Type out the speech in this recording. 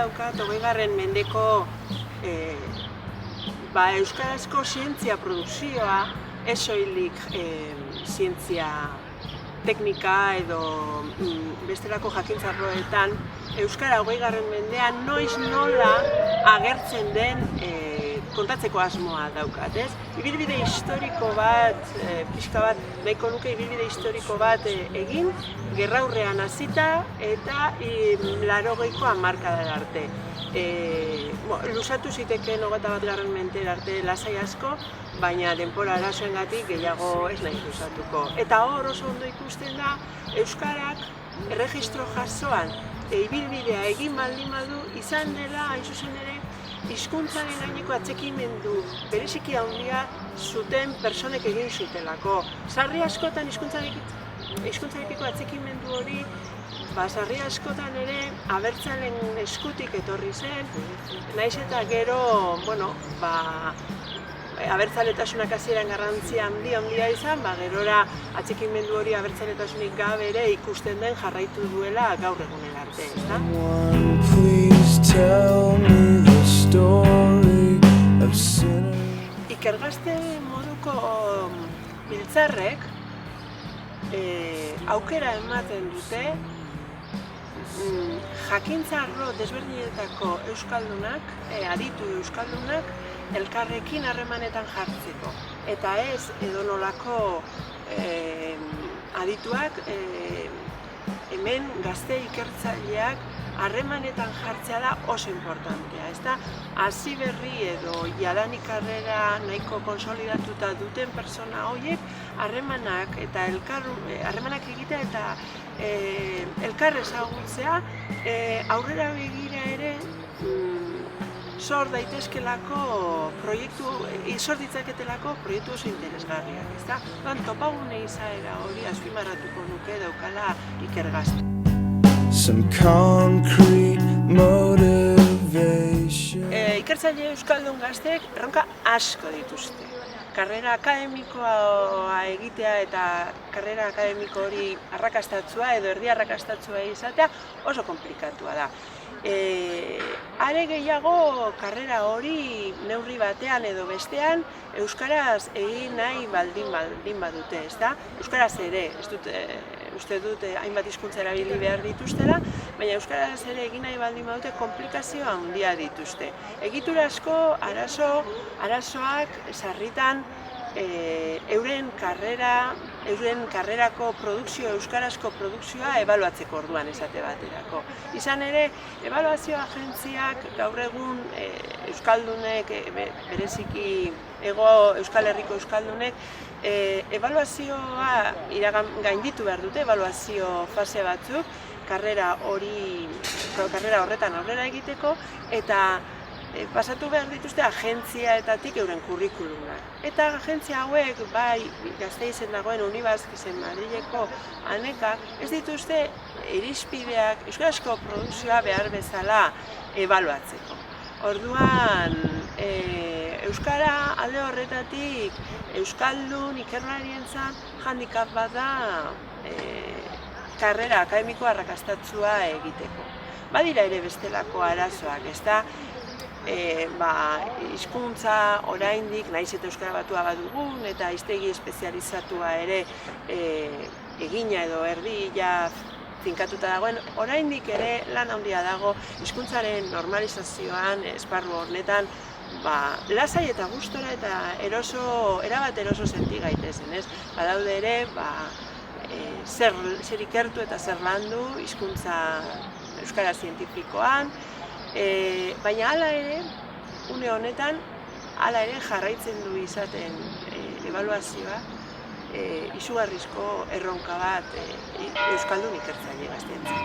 daukat 20. mendeko euskarazko zientzia produkzioa, ez soilik zientzia teknika edo bestelako jakintzarroetan, euskara 20. mendean noiz nola agertzen den kontatzeko asmoa daukat, ez? Ibilbide historiko bat, pixka bat, nahiko nuke ibilbide historiko bat egin, gerraurrean hasita eta 80ko hamarkadara arte. Luzatu zitekeen 21. mendera arte lasai asko, baina denbora arazoengatik gehiago ez nahi luzatuko. Eta hor oso ondo ikusten da, euskarak erregistro jasoan ibilbidea egin baldin badu izan dela, hain zuzen ere, hizkuntzaren gaineko atxikimendu bereziki handia zuten pertsonek egin zutelako. Sarri askotan hizkuntzarekiko atxikimendu hori, sarri askotan ere abertzalen eskutik etorri zen, nahiz eta gero, abertzaletasunak hasieran garrantzia handia izan, gerora atxikimendu hori abertzaletasunik gabe ere ikusten den jarraitu duela gaur egunera arte, ezta? Ikergazte moduko biltzarrek aukera ematen dute jakintzarro desberdinetako euskaldunak, aditu euskaldunak, elkarrekin harremanetan jartzeko. Eta ez edonolako adituak hemen gazte ikertzaileak harremanetan jartzea da oso importantea, ezta? Hasi berri edo jadanik karrera nahiko konsolidatuta duten pertsona horiek harremanak egitea eta elkar ezagutzea aurrera begira ere sor daitezkelako sor ditzaketelako proiektu oso interesgarriak, ezta? Topagune izaera hori azpimarratuko nuke daukala ikergazte. Some concrete motivation. Ikertzaile euskaldun gazteek erronka asko dituzte. Karrera akademikoa egitea eta karrera akademiko hori arrakastatsua edo erdi arrakastatsua izatea oso konplikatua da. Are gehiago karrera hori neurri batean edo bestean euskaraz egin nahi baldin badute, ezta? Euskaraz ere, uste dut hainbat hizkuntza erabili behar dituztela, baina euskaraz ere egin nahi baldin badute konplikazio handia dituzte. Egiturazko arazoak sarritan euren karrerako euskarazko produkzioa ebaluatzeko orduan esate baterako. Izan ere, ebaluazio agentziak gaur egun euskaldunek, bereziki Euskal Herriko euskaldunek, ebaluazioa gainditu behar dute, ebaluazio fase batzuk, karrera horretan aurrera egiteko, eta pasatu behar dituzte agentziaetatik euren kurrikulumak. Eta agentzia hauek, bai Gasteizen dagoen Unibaskizen Madrileko aneka, ez dituzte irizpideak euskarazko produkzioa behar bezala ebaluatzeko. Orduan, euskara alde horretatik euskaldun ikerlarientzat handicap bat da karrera akademiko arrakastatsua egiteko. Badira ere bestelako arazoak, ezta? Hizkuntza oraindik, nahiz eta euskara batua badugun, eta hiztegi espezializatua ere egina edo erdia finkatuta dagoen, oraindik ere lan handia dago hizkuntzaren normalizazioan, esparru honetan, lasai eta gustora eta erabat eroso senti gaitezen, ez? Badaude ere, zer ikertu eta zer landu hizkuntza euskara zientifikoan, baina hala ere, une honetan, hala ere jarraitzen du izaten ebaluazioa, izugarrizko erronka bat euskaldun ikertzaile gazteentzat.